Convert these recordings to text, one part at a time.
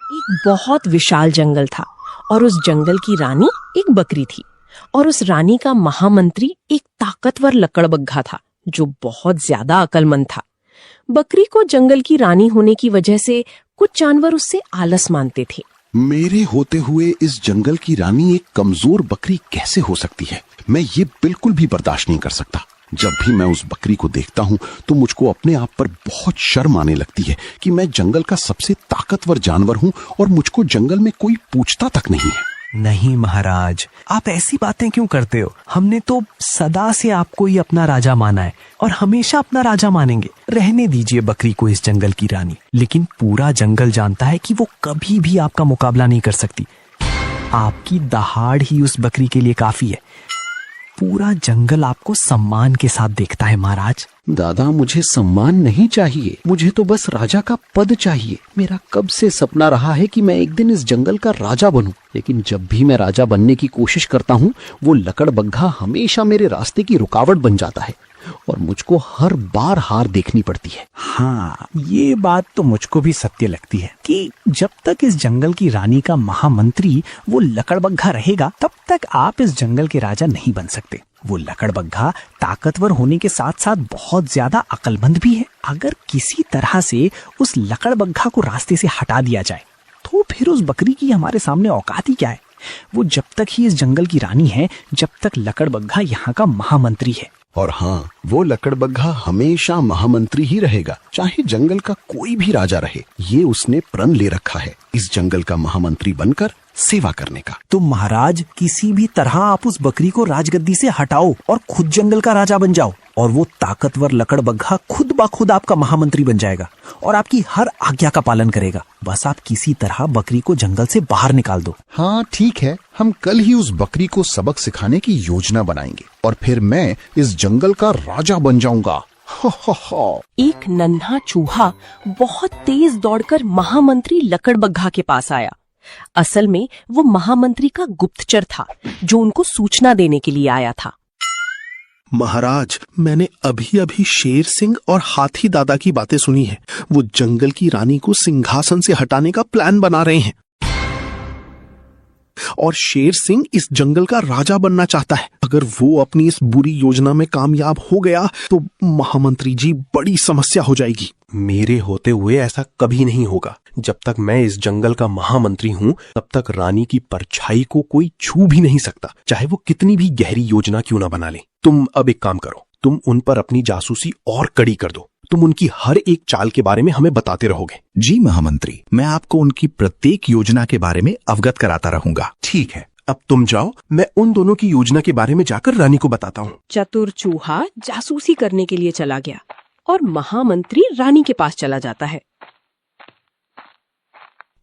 एक बहुत विशाल जंगल था और उस जंगल की रानी एक बकरी थी और उस रानी का महामंत्री एक ताकतवर लकड़बग्घा था जो बहुत ज्यादा अक्लमंद था। बकरी को जंगल की रानी होने की वजह से कुछ जानवर उससे आलस मानते थे। मेरे होते हुए इस जंगल की रानी एक कमजोर बकरी कैसे हो सकती है? मैं ये बिल्कुल भी बर्दाश्त नहीं कर सकता। जब भी मैं उस बकरी को देखता हूँ तो मुझको अपने आप पर बहुत शर्म आने लगती है कि मैं जंगल का सबसे ताकतवर जानवर हूँ और मुझको जंगल में कोई पूछता तक नहीं है। नहीं महाराज, आप ऐसी बातें क्यों करते हो? हमने तो सदा से आपको ही अपना राजा माना है और हमेशा अपना राजा मानेंगे। रहने दीजिए बकरी को इस जंगल की रानी। लेकिन पूरा जंगल जानता है कि वो कभी भी आपका मुकाबला नहीं कर सकती। आपकी दहाड़ ही उस बकरी के लिए काफी है। पूरा जंगल आपको सम्मान के साथ देखता है महाराज। दादा, मुझे सम्मान नहीं चाहिए, मुझे तो बस राजा का पद चाहिए। मेरा कब से सपना रहा है कि मैं एक दिन इस जंगल का राजा बनूं। लेकिन जब भी मैं राजा बनने की कोशिश करता हूँ वो लकड़बग्घा हमेशा मेरे रास्ते की रुकावट बन जाता है और मुझको हर बार हार देखनी पड़ती है। हाँ, ये बात तो मुझको भी सत्य लगती है कि जब तक इस जंगल की रानी का महामंत्री वो लकड़बग्घा रहेगा तब तक आप इस जंगल के राजा नहीं बन सकते। वो लकड़बग्घा ताकतवर होने के साथ साथ बहुत ज्यादा अक्लमंद भी है। अगर किसी तरह से उस लकड़बग्घा को रास्ते से हटा दिया जाए तो फिर उस बकरी की हमारे सामने औकात ही क्या है। वो जब तक ही इस जंगल की रानी है, जब तक लकड़बग्घा यहाँ का महामंत्री है। और हाँ, वो लकड़बग्घा हमेशा महामंत्री ही रहेगा, चाहे जंगल का कोई भी राजा रहे। ये उसने प्रण ले रखा है इस जंगल का महामंत्री बनकर सेवा करने का। तो महाराज, किसी भी तरह आप उस बकरी को राजगद्दी से हटाओ और खुद जंगल का राजा बन जाओ और वो ताकतवर लकड़बग्घा खुद ब खुद आपका महामंत्री बन जाएगा और आपकी हर आज्ञा का पालन करेगा। बस आप किसी तरह बकरी को जंगल से बाहर निकाल दो। हाँ ठीक है, हम कल ही उस बकरी को सबक सिखाने की योजना बनाएंगे और फिर मैं इस जंगल का राजा बन जाऊंगा। एक नन्हा चूहा बहुत तेज दौड़कर महामंत्री लकड़बग्घा के पास आया। असल में वो महामंत्री का गुप्तचर था जो उनको सूचना देने के लिए आया था। महाराज, मैंने अभी अभी शेर सिंह और हाथी दादा की बातें सुनी है। वो जंगल की रानी को सिंहासन से हटाने का प्लान बना रहे हैं और शेर सिंह इस जंगल का राजा बनना चाहता है। अगर वो अपनी इस बुरी योजना में कामयाब हो गया तो महामंत्री जी बड़ी समस्या हो जाएगी। मेरे होते हुए ऐसा कभी नहीं होगा। जब तक मैं इस जंगल का महामंत्री हूँ तब तक रानी की परछाई को कोई छू भी नहीं सकता, चाहे वो कितनी भी गहरी योजना क्यों ना बना ले। तुम अब एक काम करो, तुम उन पर अपनी जासूसी और कड़ी कर दो। तुम उनकी हर एक चाल के बारे में हमें बताते रहोगे। जी महामंत्री, मैं आपको उनकी प्रत्येक योजना के बारे में अवगत कराता रहूंगा। ठीक है, अब तुम जाओ, मैं उन दोनों की योजना के बारे में जाकर रानी को बताता हूँ। चतुर चूहा जासूसी करने के लिए चला गया और महामंत्री रानी के पास चला जाता है।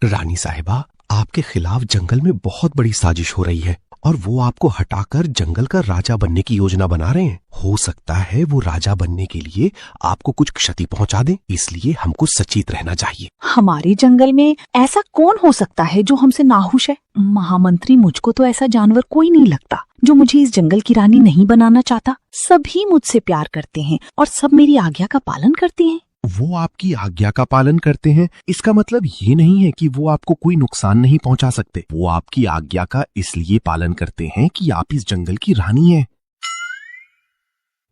रानी साहिबा, आपके खिलाफ जंगल में बहुत बड़ी साजिश हो रही है और वो आपको हटाकर जंगल का राजा बनने की योजना बना रहे हैं। हो सकता है वो राजा बनने के लिए आपको कुछ क्षति पहुंचा दें, इसलिए हमको सचेत रहना चाहिए। हमारे जंगल में ऐसा कौन हो सकता है जो हमसे नाखुश है? महामंत्री, मुझको तो ऐसा जानवर कोई नहीं लगता जो मुझे इस जंगल की रानी नहीं बनाना चाहता। सभी मुझसे प्यार करते हैं और सब मेरी आज्ञा का पालन करते हैं। वो आपकी आज्ञा का पालन करते हैं, इसका मतलब ये नहीं है कि वो आपको कोई नुकसान नहीं पहुंचा सकते। वो आपकी आज्ञा का इसलिए पालन करते हैं कि आप इस जंगल की रानी हैं।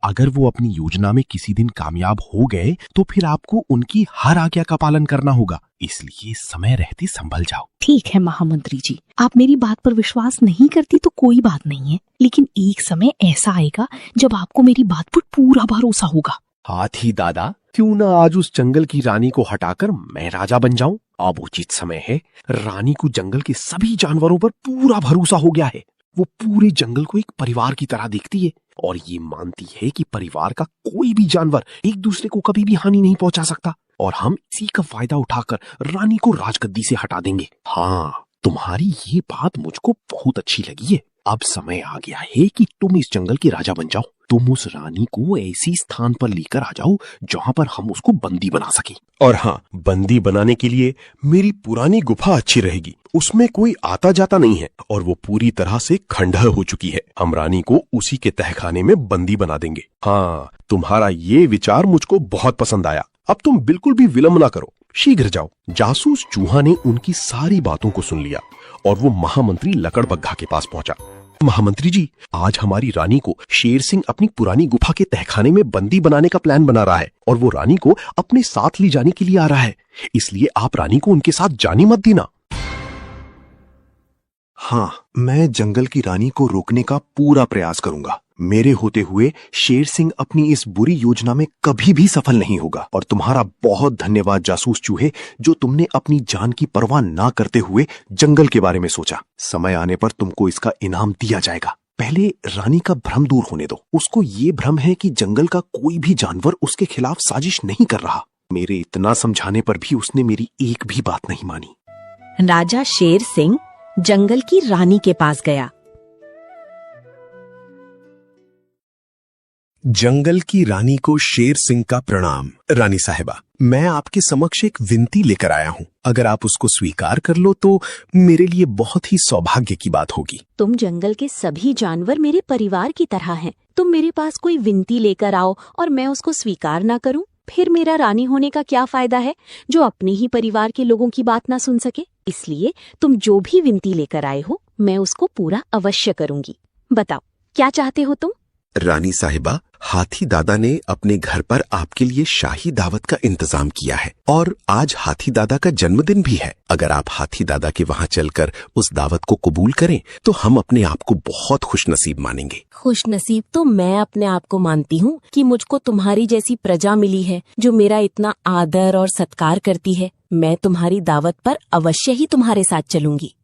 अगर वो अपनी योजना में किसी दिन कामयाब हो गए तो फिर आपको उनकी हर आज्ञा का पालन करना होगा, इसलिए समय रहते संभल जाओ। ठीक है महामंत्री जी, आप मेरी बात पर विश्वास नहीं करती तो कोई बात नहीं है, लेकिन एक समय ऐसा आएगा जब आपको मेरी बात पर पूरा भरोसा होगा। हाथी दादा, क्यों ना आज उस जंगल की रानी को हटाकर मैं राजा बन जाऊं? अब उचित समय है। रानी को जंगल के सभी जानवरों पर पूरा भरोसा हो गया है। वो पूरे जंगल को एक परिवार की तरह देखती है और ये मानती है कि परिवार का कोई भी जानवर एक दूसरे को कभी भी हानि नहीं पहुंचा सकता और हम इसी का फायदा उठाकर रानी को राजगद्दी से हटा देंगे। हाँ, तुम्हारी ये बात मुझको बहुत अच्छी लगी है। अब समय आ गया है कि तुम इस जंगल के राजा बन जाओ। तुम उस रानी को ऐसी स्थान पर लेकर आ जाओ जहाँ पर हम उसको बंदी बना सकें। और हाँ, बंदी बनाने के लिए मेरी पुरानी गुफा अच्छी रहेगी। उसमें कोई आता जाता नहीं है और वो पूरी तरह से खंडहर हो चुकी है। हम रानी को उसी के तहखाने में बंदी बना देंगे। हाँ, तुम्हारा ये विचार मुझको बहुत पसंद आया। अब तुम बिल्कुल भी विलंब ना करो, शीघ्र जाओ। जासूस चूहा ने उनकी सारी बातों को सुन लिया और वो महामंत्री लकड़बग्घा के पास पहुंचा। महामंत्री जी, आज हमारी रानी को शेर सिंह अपनी पुरानी गुफा के तहखाने में बंदी बनाने का प्लान बना रहा है और वो रानी को अपने साथ ले जाने के लिए आ रहा है, इसलिए आप रानी को उनके साथ जाने मत देना। हाँ, मैं जंगल की रानी को रोकने का पूरा प्रयास करूंगा। मेरे होते हुए शेर सिंह अपनी इस बुरी योजना में कभी भी सफल नहीं होगा। और तुम्हारा बहुत धन्यवाद जासूस चूहे, जो तुमने अपनी जान की परवाह ना करते हुए जंगल के बारे में सोचा। समय आने पर तुमको इसका इनाम दिया जाएगा। पहले रानी का भ्रम दूर होने दो। उसको ये भ्रम है कि जंगल का कोई भी जानवर उसके खिलाफ साजिश नहीं कर रहा। मेरे इतना समझाने पर भी उसने मेरी एक भी बात नहीं मानी। राजा शेर सिंह जंगल की रानी के पास गया। जंगल की रानी को शेर सिंह का प्रणाम। रानी साहिबा, मैं आपके समक्ष एक विनती लेकर आया हूँ। अगर आप उसको स्वीकार कर लो तो मेरे लिए बहुत ही सौभाग्य की बात होगी। तुम जंगल के सभी जानवर मेरे परिवार की तरह हैं। तुम मेरे पास कोई विनती लेकर आओ और मैं उसको स्वीकार ना करूं, फिर मेरा रानी होने का क्या फायदा है, जो अपने ही परिवार के लोगों की बात ना सुन सके। इसलिए तुम जो भी विनती लेकर आए हो, मैं उसको पूरा अवश्य करूंगी। बताओ, क्या चाहते हो तुम? रानी साहिबा, हाथी दादा ने अपने घर पर आपके लिए शाही दावत का इंतजाम किया है और आज हाथी दादा का जन्मदिन भी है। अगर आप हाथी दादा के वहाँ चलकर उस दावत को कबूल करें तो हम अपने आप को बहुत खुशनसीब मानेंगे। खुशनसीब तो मैं अपने आप को मानती हूँ कि मुझको तुम्हारी जैसी प्रजा मिली है जो मेरा इतना आदर और सत्कार करती है। मैं तुम्हारी दावत पर अवश्य ही तुम्हारे साथ चलूंगी।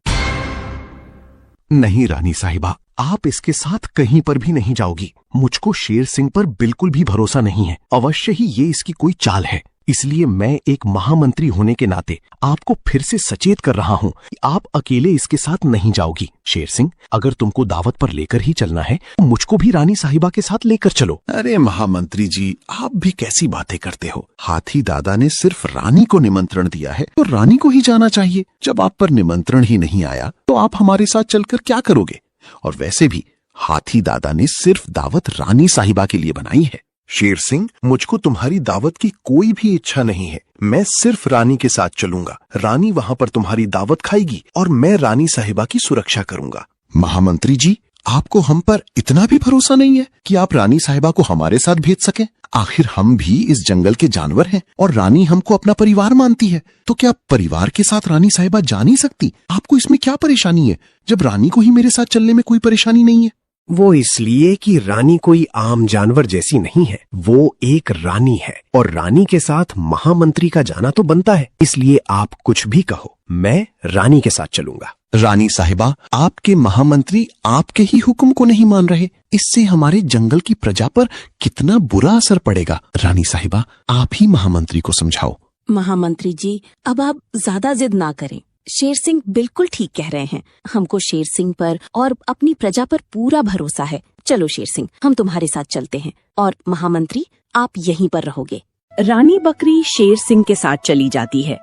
नहीं रानी साहिबा, आप इसके साथ कहीं पर भी नहीं जाओगी। मुझको शेर सिंह पर बिल्कुल भी भरोसा नहीं है। अवश्य ही ये इसकी कोई चाल है। इसलिए मैं एक महामंत्री होने के नाते आपको फिर से सचेत कर रहा हूँ कि आप अकेले इसके साथ नहीं जाओगी। शेर सिंह, अगर तुमको दावत पर लेकर ही चलना है तो मुझको भी रानी साहिबा के साथ लेकर चलो। अरे महामंत्री जी, आप भी कैसी बातें करते हो। हाथी दादा ने सिर्फ रानी को निमंत्रण दिया है तो रानी को ही जाना चाहिए। जब आप पर निमंत्रण ही नहीं आया तो आप हमारे साथ चलकर क्या करोगे? और वैसे भी हाथी दादा ने सिर्फ दावत रानी साहिबा के लिए बनाई है। शेर सिंह, मुझको तुम्हारी दावत की कोई भी इच्छा नहीं है। मैं सिर्फ रानी के साथ चलूंगा। रानी वहाँ पर तुम्हारी दावत खाएगी और मैं रानी साहिबा की सुरक्षा करूंगा। महामंत्री जी, आपको हम पर इतना भी भरोसा नहीं है कि आप रानी साहिबा को हमारे साथ भेज सकें? आखिर हम भी इस जंगल के जानवर हैं और रानी हमको अपना परिवार मानती है। तो क्या परिवार के साथ रानी साहिबा जा नहीं सकती? आपको इसमें क्या परेशानी है, जब रानी को ही मेरे साथ चलने में कोई परेशानी नहीं है? वो इसलिए कि रानी कोई आम जानवर जैसी नहीं है। वो एक रानी है और रानी के साथ महामंत्री का जाना तो बनता है। इसलिए आप कुछ भी कहो, मैं रानी के साथ चलूंगा। रानी साहिबा, आपके महामंत्री आपके ही हुक्म को नहीं मान रहे। इससे हमारे जंगल की प्रजा पर कितना बुरा असर पड़ेगा। रानी साहिबा, आप ही महामंत्री को समझाओ। महामंत्री जी, अब आप ज्यादा जिद ना करें। शेर सिंह बिल्कुल ठीक कह रहे हैं। हमको शेर सिंह पर और अपनी प्रजा पर पूरा भरोसा है। चलो शेर सिंह, हम तुम्हारे साथ चलते हैं और महामंत्री, आप यहीं पर रहोगे। रानी बकरी शेर सिंह के साथ चली जाती है।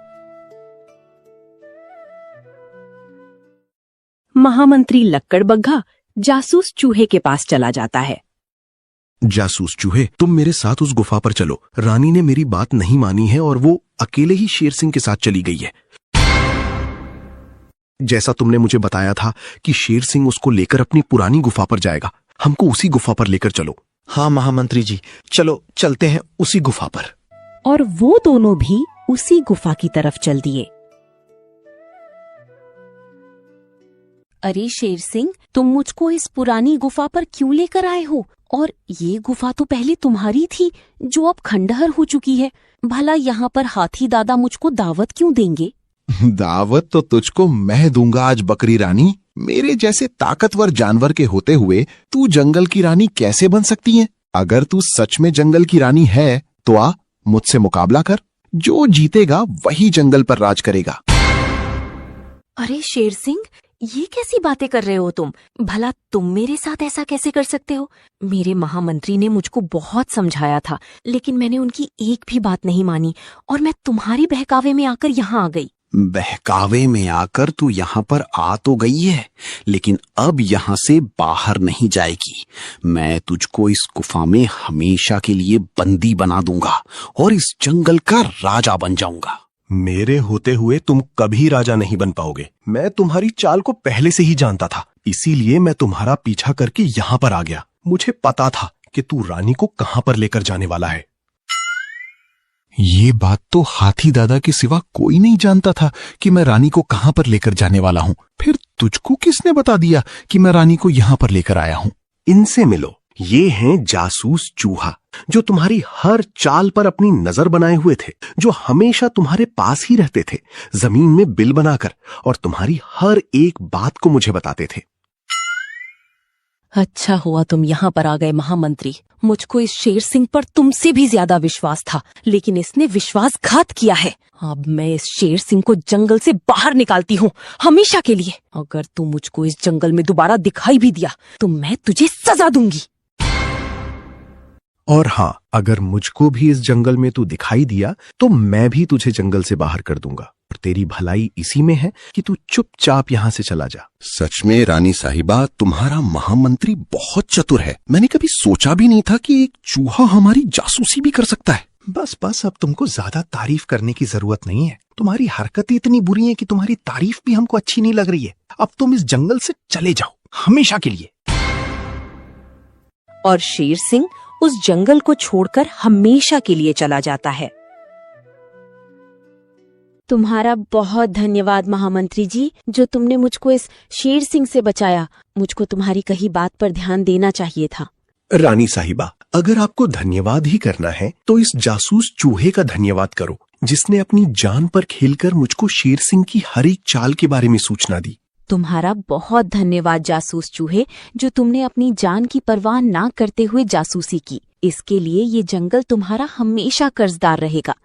महामंत्री लक्कड़बग्घा जासूस चूहे के पास चला जाता है। जासूस चूहे, तुम मेरे साथ उस गुफा पर चलो। रानी ने मेरी बात नहीं मानी है और वो अकेले ही शेर सिंह के साथ चली गई है। जैसा तुमने मुझे बताया था कि शेर सिंह उसको लेकर अपनी पुरानी गुफा पर जाएगा, हमको उसी गुफा पर लेकर चलो। हाँ महामंत्री जी, चलो चलते हैं उसी गुफा पर। और वो दोनों भी उसी गुफा की तरफ चल दिए। अरे शेर सिंह, तुम मुझको इस पुरानी गुफा पर क्यों लेकर आए हो? और ये गुफा तो पहले तुम्हारी थी, जो अब खंडहर हो चुकी है। भला यहाँ पर हाथी दादा मुझको दावत क्यों देंगे? दावत तो तुझको मैं दूंगा आज बकरी रानी। मेरे जैसे ताकतवर जानवर के होते हुए तू जंगल की रानी कैसे बन सकती है? अगर तू सच में जंगल की रानी है तो आ, मुझसे मुकाबला कर। जो जीतेगा वही जंगल पर राज करेगा। अरे शेर सिंह, ये कैसी बातें कर रहे हो तुम? भला तुम मेरे साथ ऐसा कैसे कर सकते हो? मेरे महामंत्री ने मुझको बहुत समझाया था, लेकिन मैंने उनकी एक भी बात नहीं मानी और मैं तुम्हारी बहकावे में आकर यहाँ आ गई। बहकावे में आकर तू यहाँ पर आ तो गई है, लेकिन अब यहाँ से बाहर नहीं जाएगी। मैं तुझको इस गुफा में हमेशा के लिए बंदी बना दूंगा और इस जंगल का राजा बन जाऊंगा। मेरे होते हुए तुम कभी राजा नहीं बन पाओगे। मैं तुम्हारी चाल को पहले से ही जानता था, इसीलिए मैं तुम्हारा पीछा करके यहाँ पर आ गया। मुझे पता था कि तू रानी को कहाँ पर लेकर जाने वाला है। ये बात तो हाथी दादा के सिवा कोई नहीं जानता था कि मैं रानी को कहां पर लेकर जाने वाला हूं। फिर तुझको किसने बता दिया कि मैं रानी को यहां पर लेकर आया हूं? इनसे मिलो, ये हैं जासूस चूहा, जो तुम्हारी हर चाल पर अपनी नजर बनाए हुए थे, जो हमेशा तुम्हारे पास ही रहते थे, जमीन में बिल बनाकर, और तुम्हारी हर एक बात को मुझे बताते थे। अच्छा हुआ तुम यहाँ पर आ गए महामंत्री। मुझको इस शेर सिंह पर तुमसे भी ज्यादा विश्वास था, लेकिन इसने विश्वासघात किया है। अब मैं इस शेर सिंह को जंगल से बाहर निकालती हूँ, हमेशा के लिए। अगर तू मुझको इस जंगल में दोबारा दिखाई भी दिया तो मैं तुझे सजा दूंगी। और हाँ, अगर मुझको भी इस जंगल में तू दिखाई दिया तो मैं भी तुझे जंगल से बाहर कर दूंगा। और तेरी भलाई इसी में है कि तू चुपचाप यहाँ से चला जा। सच में रानी साहिबा, तुम्हारा महामंत्री बहुत चतुर है। मैंने कभी सोचा भी नहीं था कि एक चूहा हमारी जासूसी भी कर सकता है। बस अब तुमको ज्यादा तारीफ करने की जरूरत नहीं है। तुम्हारी हरकतें इतनी बुरी हैं कि तुम्हारी तारीफ भी हमको अच्छी नहीं लग रही है। अब तुम इस जंगल से चले जाओ, हमेशा के लिए। और शेर सिंह उस जंगल को छोड़कर हमेशा के लिए चला जाता है। तुम्हारा बहुत धन्यवाद महामंत्री जी, जो तुमने मुझको इस शेर सिंह से बचाया। मुझको तुम्हारी कही बात पर ध्यान देना चाहिए था। रानी साहिबा, अगर आपको धन्यवाद ही करना है तो इस जासूस चूहे का धन्यवाद करो, जिसने अपनी जान पर खेलकर मुझको शेर सिंह की हर एक चाल के बारे में सूचना दी। तुम्हारा बहुत धन्यवाद जासूस चूहे, जो तुमने अपनी जान की परवाह ना करते हुए जासूसी की। इसके लिए ये जंगल तुम्हारा हमेशा कर्जदार रहेगा।